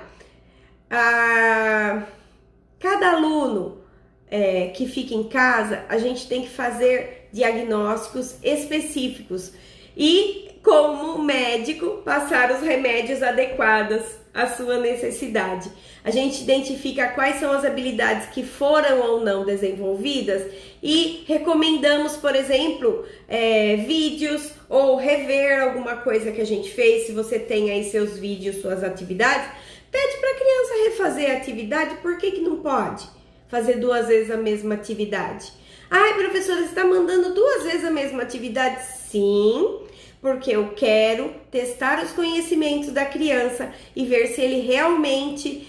cada aluno que fica em casa, a gente tem que fazer diagnósticos específicos e, como médico, passar os remédios adequados à sua necessidade. A gente identifica quais são as habilidades que foram ou não desenvolvidas e recomendamos, por exemplo, vídeos ou rever alguma coisa que a gente fez. Se você tem aí seus vídeos, suas atividades, pede para a criança refazer a atividade. Por que não pode fazer 2 vezes a mesma atividade? Professora, você está mandando 2 vezes a mesma atividade? Sim, porque eu quero testar os conhecimentos da criança e ver se ele realmente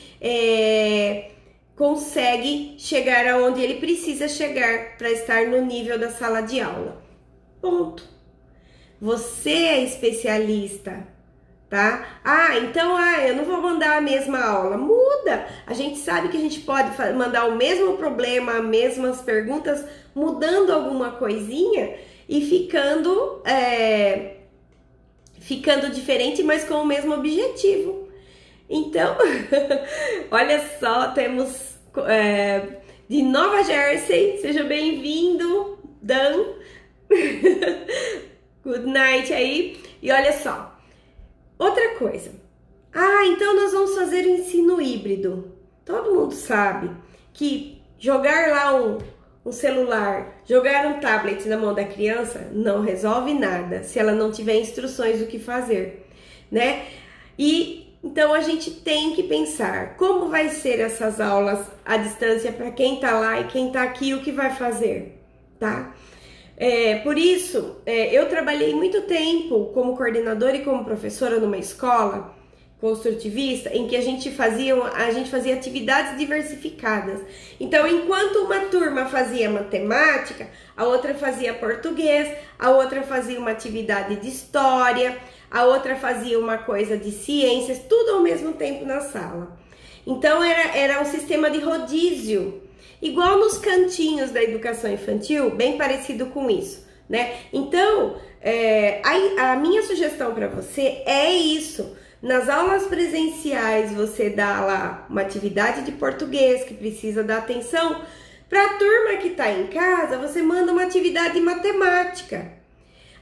consegue chegar aonde ele precisa chegar para estar no nível da sala de aula. Ponto. Você é especialista, tá? Então, eu não vou mandar a mesma aula. Muda! A gente sabe que a gente pode mandar o mesmo problema, as mesmas perguntas, mudando alguma coisinha e ficando diferente, mas com o mesmo objetivo. Então, olha só, temos de Nova Jersey, seja bem-vindo, Dan. Good night aí. E olha só, outra coisa. Então nós vamos fazer o ensino híbrido. Todo mundo sabe que jogar lá um celular, jogar um tablet na mão da criança não resolve nada se ela não tiver instruções do que fazer, né? Então a gente tem que pensar como vai ser essas aulas à distância para quem tá lá e quem tá aqui, o que vai fazer, tá? Por isso, eu trabalhei muito tempo como coordenadora e como professora numa escola construtivista, em que a gente fazia atividades diversificadas. Então, enquanto uma turma fazia matemática, a outra fazia português, a outra fazia uma atividade de história, a outra fazia uma coisa de ciências, tudo ao mesmo tempo na sala. Então, era um sistema de rodízio, igual nos cantinhos da educação infantil, bem parecido com isso, né? Então, a minha sugestão para você é isso. Nas aulas presenciais, você dá lá uma atividade de português que precisa dar atenção. Para a turma que está em casa, você manda uma atividade de matemática.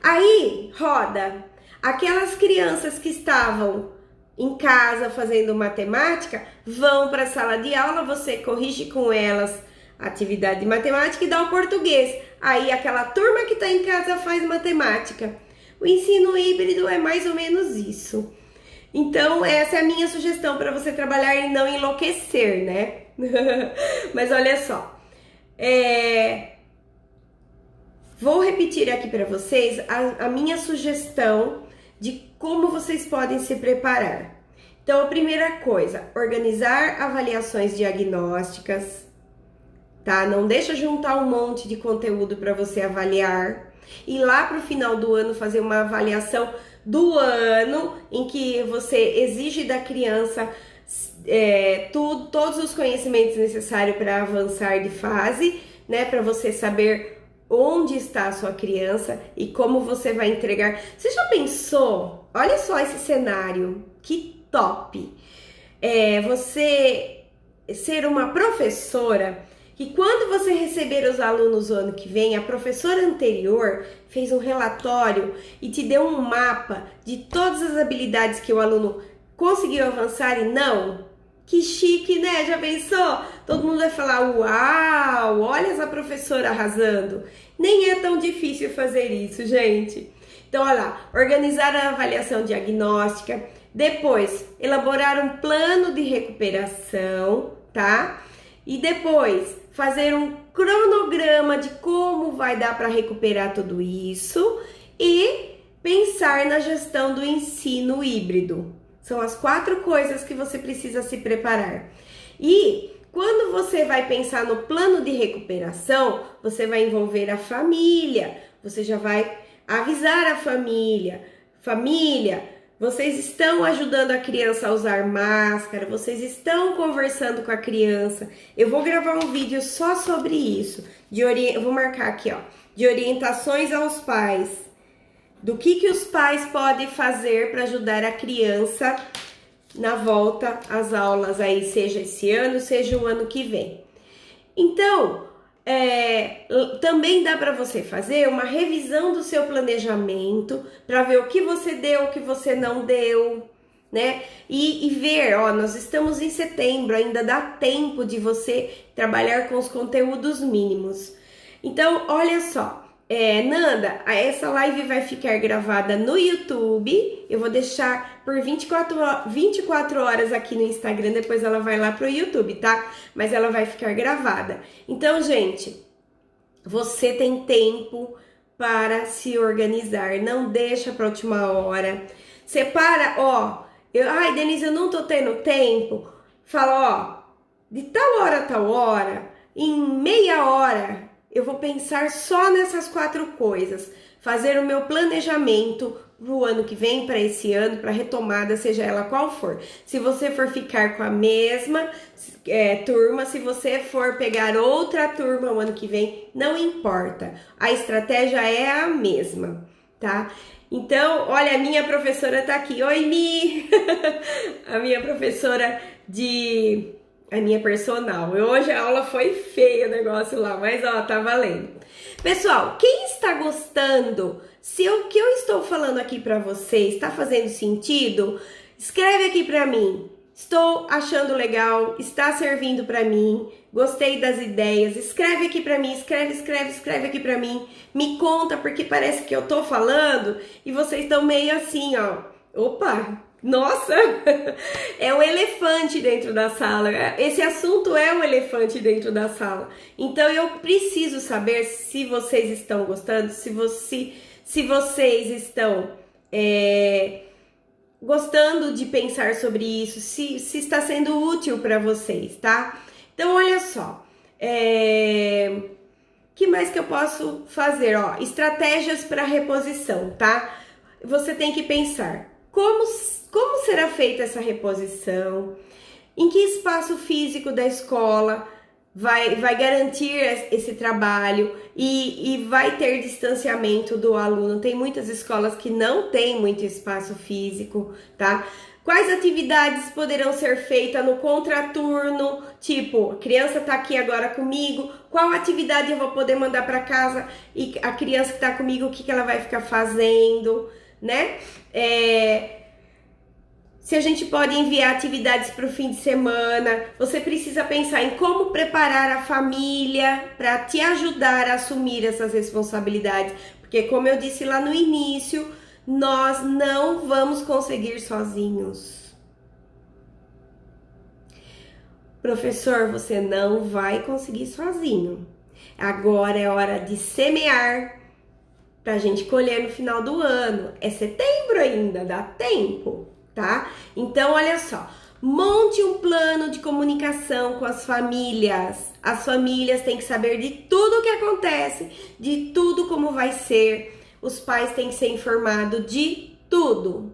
Aí, roda. Aquelas crianças que estavam em casa fazendo matemática, vão para a sala de aula, você corrige com elas a atividade de matemática e dá o português. Aí aquela turma que está em casa faz matemática. O ensino híbrido é mais ou menos isso. Então, essa é a minha sugestão para você trabalhar e não enlouquecer, né? Mas olha só, vou repetir aqui para vocês a minha sugestão de como vocês podem se preparar. Então, a primeira coisa, organizar avaliações diagnósticas, tá? Não deixa juntar um monte de conteúdo para você avaliar. E lá para o final do ano fazer uma avaliação do ano em que você exige da criança todos os conhecimentos necessários para avançar de fase, né? Para você saber onde está a sua criança e como você vai entregar. Você já pensou? Olha só esse cenário, que top! Você ser uma professora que quando você receber os alunos o ano que vem, a professora anterior fez um relatório e te deu um mapa de todas as habilidades que o aluno conseguiu avançar e não? Que chique, né? Já pensou? Todo mundo vai falar, uau, olha essa professora arrasando. Nem é tão difícil fazer isso, gente. Então, olha lá, organizar a avaliação diagnóstica, depois elaborar um plano de recuperação, tá? E depois fazer um cronograma de como vai dar para recuperar tudo isso e pensar na gestão do ensino híbrido. São as 4 coisas que você precisa se preparar. E quando você vai pensar no plano de recuperação, você vai envolver a família, você já vai avisar a família. Família, vocês estão ajudando a criança a usar máscara, vocês estão conversando com a criança. Eu vou gravar um vídeo só sobre isso. Eu vou marcar aqui, ó, de orientações aos pais. Do que os pais podem fazer para ajudar a criança na volta às aulas aí, seja esse ano, seja o ano que vem. Então, também dá para você fazer uma revisão do seu planejamento para ver o que você deu, o que você não deu, né? E ver, ó, nós estamos em setembro, ainda dá tempo de você trabalhar com os conteúdos mínimos. Então, olha só. Nanda, essa live vai ficar gravada no YouTube. Eu vou deixar por 24 horas aqui no Instagram. Depois ela vai lá pro YouTube, tá? Mas ela vai ficar gravada. Então, gente, você tem tempo para se organizar. Não deixa pra última hora. Separa, ó. Ai, Denise, eu não tô tendo tempo. Fala, ó, de tal hora a tal hora, em meia hora, eu vou pensar só nessas 4 coisas, fazer o meu planejamento pro ano que vem, para esse ano, para retomada, seja ela qual for. Se você for ficar com a mesma turma, se você for pegar outra turma o ano que vem, não importa. A estratégia é a mesma, tá? Então, olha, a minha professora tá aqui. Oi, Mi! A minha professora a minha personal. Hoje a aula foi feia o negócio lá, mas ó, tá valendo. Pessoal, quem está gostando, se o que eu estou falando aqui pra vocês está fazendo sentido, escreve aqui pra mim. Estou achando legal, está servindo pra mim, gostei das ideias. Escreve aqui pra mim, escreve aqui pra mim. Me conta, porque parece que eu tô falando e vocês estão meio assim, ó. Opa! Nossa, é um elefante dentro da sala. Esse assunto é um elefante dentro da sala. Então eu preciso saber se vocês estão gostando, se vocês estão gostando de pensar sobre isso, se está sendo útil para vocês, tá? Então olha só, que mais que eu posso fazer? Ó, estratégias para reposição, tá? Você tem que pensar como será feita essa reposição, em que espaço físico da escola vai garantir esse trabalho e vai ter distanciamento do aluno. Tem muitas escolas que não tem muito espaço físico, tá? Quais atividades poderão ser feitas no contraturno? Tipo, a criança tá aqui agora comigo, qual atividade eu vou poder mandar para casa e a criança que tá comigo, o que ela vai ficar fazendo, né? Se a gente pode enviar atividades para o fim de semana, você precisa pensar em como preparar a família para te ajudar a assumir essas responsabilidades, porque como eu disse lá no início, nós não vamos conseguir sozinhos. Professor, você não vai conseguir sozinho. Agora é hora de semear pra gente colher no final do ano. É setembro ainda, dá tempo, tá? Então, olha só. Monte um plano de comunicação com as famílias. As famílias têm que saber de tudo o que acontece, de tudo como vai ser. Os pais têm que ser informados de tudo.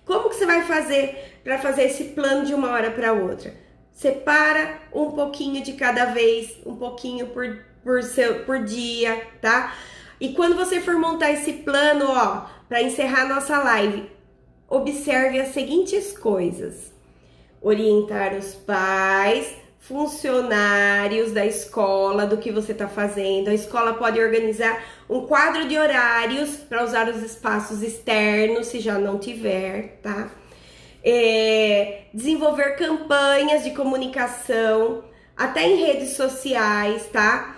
Como que você vai fazer para fazer esse plano de uma hora para outra? Separa um pouquinho de cada vez, um pouquinho por dia, tá? E quando você for montar esse plano, ó, para encerrar nossa live, observe as seguintes coisas. Orientar os pais, funcionários da escola do que você está fazendo. A escola pode organizar um quadro de horários para usar os espaços externos, se já não tiver, tá? Desenvolver campanhas de comunicação, até em redes sociais, tá?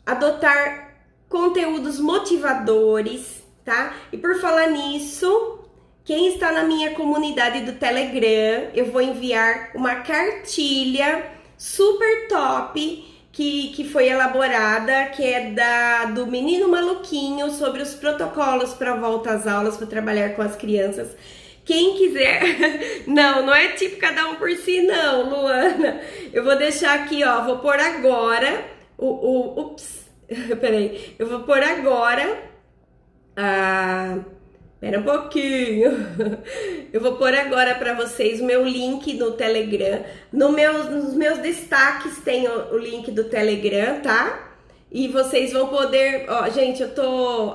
Adotar conteúdos motivadores, tá? E por falar nisso, quem está na minha comunidade do Telegram, eu vou enviar uma cartilha super top que foi elaborada, que é do Menino Maluquinho, sobre os protocolos para volta às aulas, para trabalhar com as crianças. Quem quiser... Não é tipo cada um por si, não, Luana. Eu vou deixar aqui, ó, vou pôr agora... Ups, peraí. Eu vou pôr agora... Espera um pouquinho. Eu vou pôr agora para vocês o meu link no Telegram. Nos meus destaques tem o link do Telegram, tá? E vocês vão poder... Ó, gente, eu tô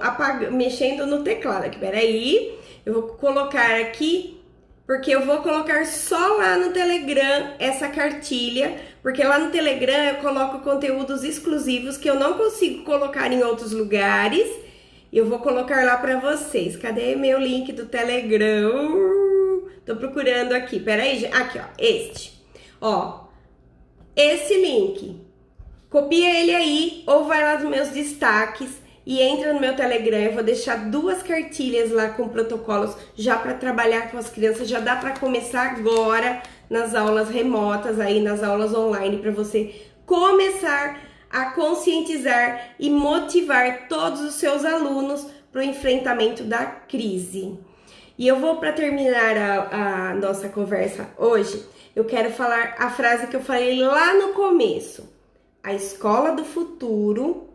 mexendo no teclado aqui. Peraí. Eu vou colocar aqui, porque eu vou colocar só lá no Telegram essa cartilha. Porque lá no Telegram eu coloco conteúdos exclusivos que eu não consigo colocar em outros lugares. Eu vou colocar lá para vocês. Cadê meu link do Telegram? Tô procurando aqui. Peraí, aqui, ó. Este. Ó. Esse link. Copia ele aí ou vai lá nos meus destaques e entra no meu Telegram. Eu vou deixar 2 cartilhas lá com protocolos já para trabalhar com as crianças. Já dá para começar agora nas aulas remotas, aí nas aulas online, para você começar a conscientizar e motivar todos os seus alunos para o enfrentamento da crise. E eu vou, para terminar a nossa conversa hoje, eu quero falar a frase que eu falei lá no começo. A escola do futuro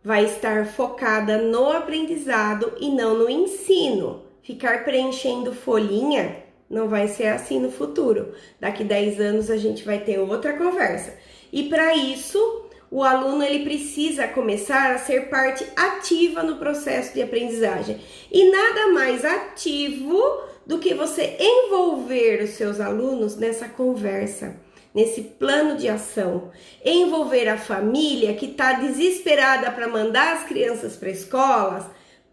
vai estar focada no aprendizado e não no ensino. Ficar preenchendo folhinha não vai ser assim no futuro. Daqui 10 anos a gente vai ter outra conversa. E para isso... o aluno ele precisa começar a ser parte ativa no processo de aprendizagem. E nada mais ativo do que você envolver os seus alunos nessa conversa, nesse plano de ação. Envolver a família que está desesperada para mandar as crianças para escolas.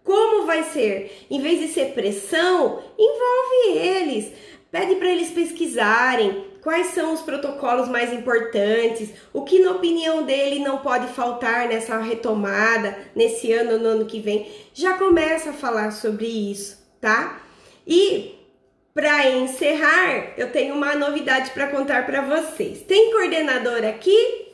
Como vai ser? Em vez de ser pressão, envolve eles. Pede para eles pesquisarem quais são os protocolos mais importantes, o que na opinião dele não pode faltar nessa retomada, nesse ano, no ano que vem. Já começa a falar sobre isso, tá? E para encerrar, eu tenho uma novidade para contar para vocês. Tem coordenadora aqui?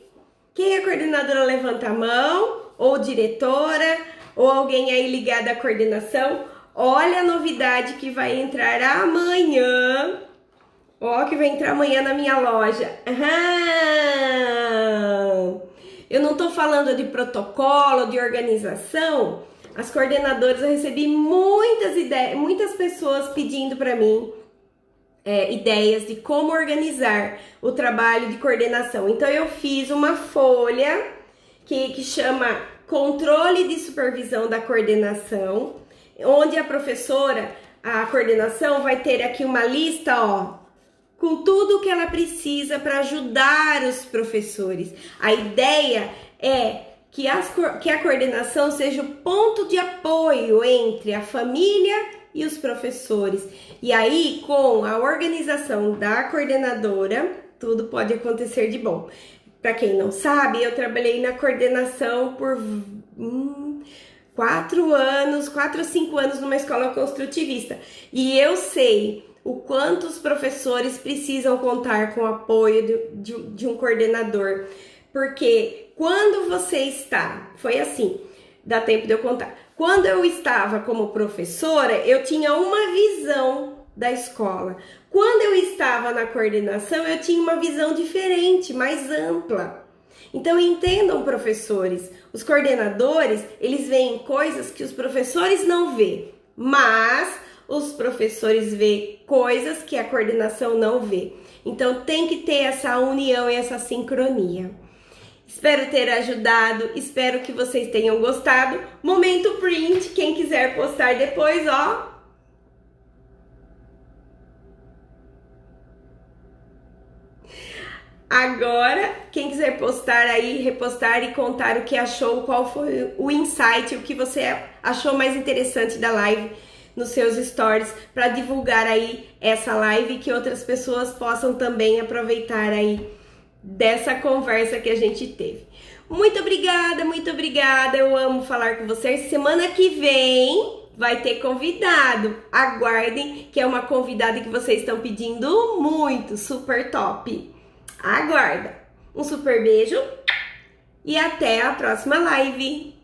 Quem é coordenadora, levanta a mão, ou diretora, ou alguém aí ligado à coordenação. Olha a novidade que vai entrar amanhã. Ó, que vai entrar amanhã na minha loja. Eu não tô falando de protocolo, de organização. As coordenadoras, eu recebi muitas ideias, muitas pessoas pedindo para mim ideias de como organizar o trabalho de coordenação. Então, eu fiz uma folha que chama Controle de Supervisão da Coordenação, onde a professora, a coordenação, vai ter aqui uma lista, ó, com tudo o que ela precisa para ajudar os professores. A ideia é que a coordenação seja o ponto de apoio entre a família e os professores. E aí, com a organização da coordenadora, tudo pode acontecer de bom. Para quem não sabe, eu trabalhei na coordenação por 4 ou 5 anos numa escola construtivista. E eu sei o quanto os professores precisam contar com o apoio de um coordenador. Porque quando você está... Foi assim, dá tempo de eu contar. Quando eu estava como professora, eu tinha uma visão da escola. Quando eu estava na coordenação, eu tinha uma visão diferente, mais ampla. Então entendam, professores, os coordenadores, eles veem coisas que os professores não vê, mas os professores veem coisas que a coordenação não vê. Então tem que ter essa união e essa sincronia. Espero ter ajudado, espero que vocês tenham gostado. Momento print, quem quiser postar depois, ó. Agora, quem quiser postar aí, repostar e contar o que achou, qual foi o insight, o que você achou mais interessante da live nos seus stories, para divulgar aí essa live e que outras pessoas possam também aproveitar aí dessa conversa que a gente teve. Muito obrigada, eu amo falar com vocês. Semana que vem vai ter convidado, aguardem, que é uma convidada que vocês estão pedindo muito, super top. Aguarda. Um super beijo e até a próxima live.